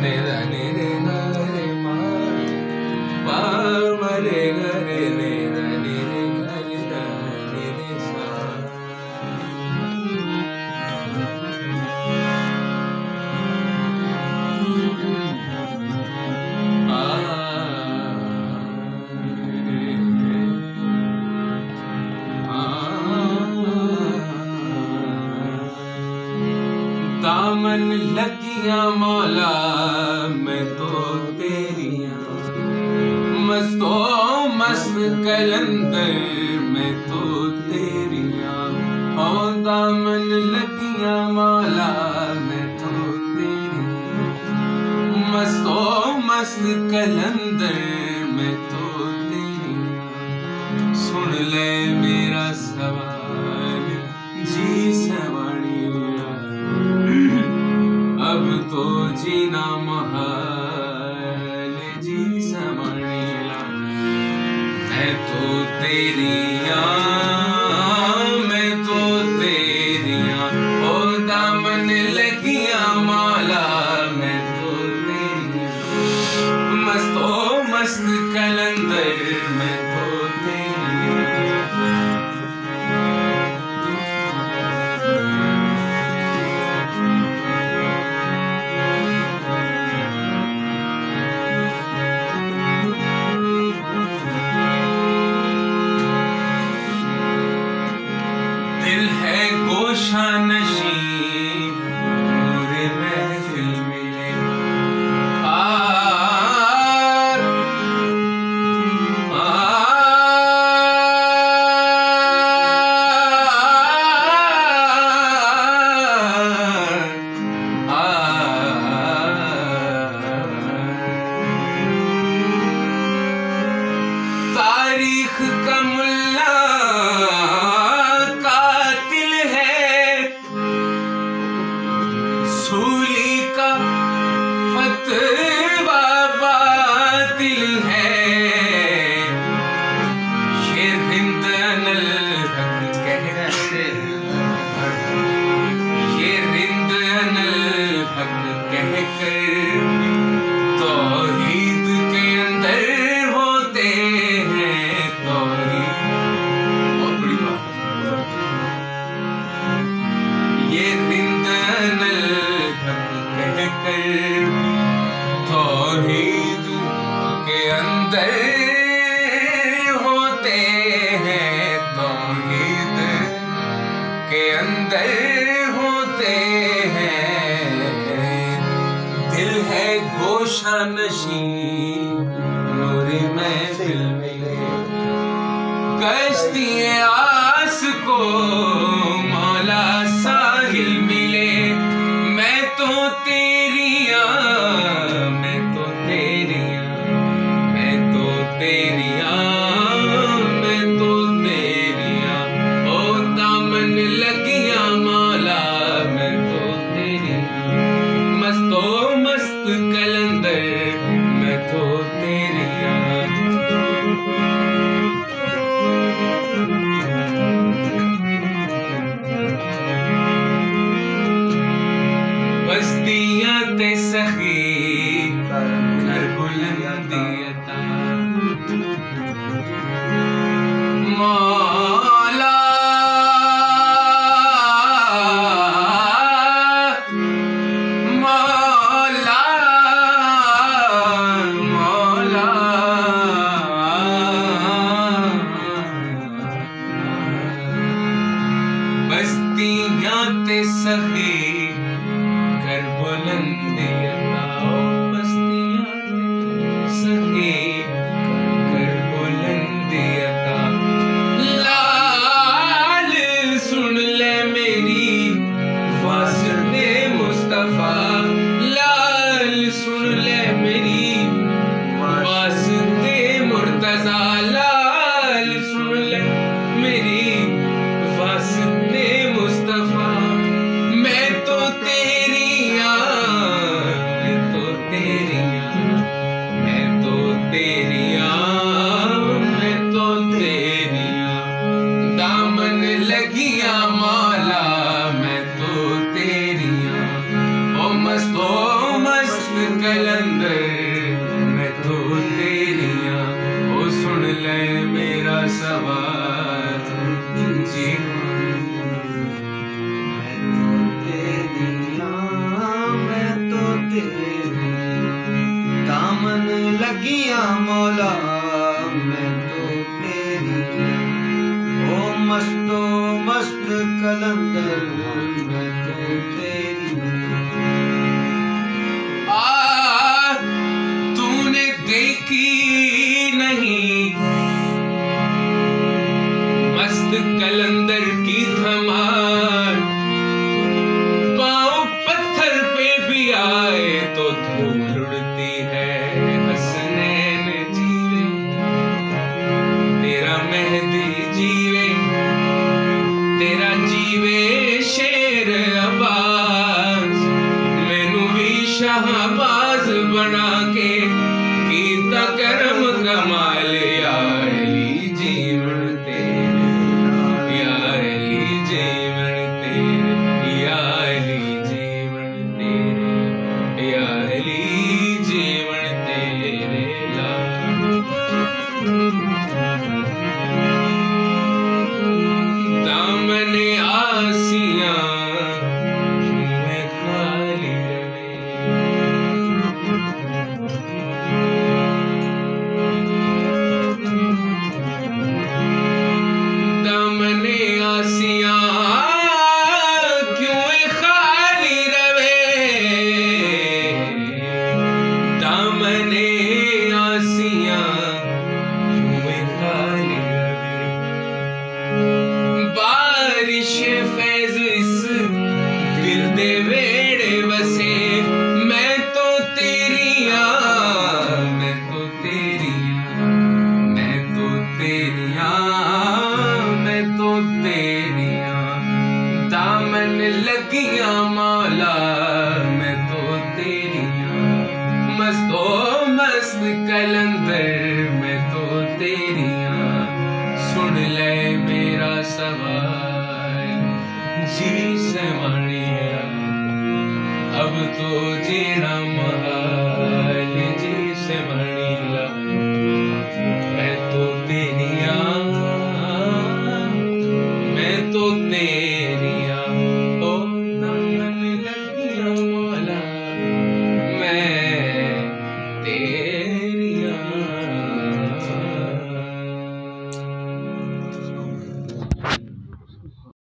मेरा ने रे ना रे मा पा मरे गा रे ने रा ने रे गा रे ना ने रे सा। दामन लगियां मौला मैं तो तेरियां, मस्तों मस्त कलंदर मैं तो तेरियां। ओ दामन लगियां मौला मैं तो तेरियां, मस्तों मस्त कलंदर मैं तो तेरियां। सुन ले मेरा सवाल जी सवाणी, अब तो जीना महाल जी समणीला। मैं तो तेरिया, मैं तो तेरिया। ओ दामन लगिया मौला मैं तो तेरिया, मस्तो मस्त कलंदर मैं तो तेरिया। दिल है गोशा नशी नूरे महफिल मिले, तारीख का मुल्ला सूली का फतवा बातिल है। ये रिंद अनल हक कहकर, ये रिंद अनल हक कहकर तौहीद के अंदर होते हैं। तौहीद बहुत बड़ी बात, ये रिंद अनल तौहीद के अंदर होते हैं। तौहीद के अंदर होते हैं। दिल है गोशा नशी नूरे महफिल मिले, कश्तिए आस को मौला साहिल मिले। मैं तो तेरिया, मैं तो तेरिया, मैं तो तेरिया, मैं तो तेरिया। ओ दामन लगिया मौला मैं तो तेरिया, मस्तो मस्त कलंदर मैं तो तेरिया। बस्तियां ते सखी घर बुलंदियता मौला, मौला, मौला। बस्तियां ते सखी घर बुलंदियता, बस्तियां सखी घर बुलंदियता। लाल सुन ले मेरी वास्ते मुस्तफा, लाल सुन ले मेरी वास्ते मुर्तजा। लाल सुन ले मेरी वास्ते मुस्तफा। मैं तो तेरिया, तेरी, दामन लगिया मौला मैं तो तेरी। ओ मस्तो मस्त कलंदर मैं तो तेरी। तूने देखी नहीं मस्त कलंदर की धमाल, पाँव पत्थर पे भी आए तो धूल उड़ती है। हसनैन जीवे तेरा मेहदी जीवे, तेरा जीवे शेर अब्बास, मैनू भी शाहबाज बना के कीता करम कमाल। या अली जीवन तेरे, या अली जीवन तेरे, या अली जीवन तेरे, या अली जीवन तेरे ला। दामने आसियां क्यों है खाली रवे, दामने आसियां क्यों है खाली रवे, दामने आसियां क्यों है खाली रवे। बारिश फैज इस गिरदे वेड़े बसे, मैं तो तेरिया, मैं तो तेरिया, मैं तो तेरिया, मैं तो तेरिया। दामन लगिया मौला मैं तो तेरिया, मस्तो मस्त कलंदर मैं तो तेरिया। सुन ले मेरा सवाल जी से मानिया, अब तो जीना महा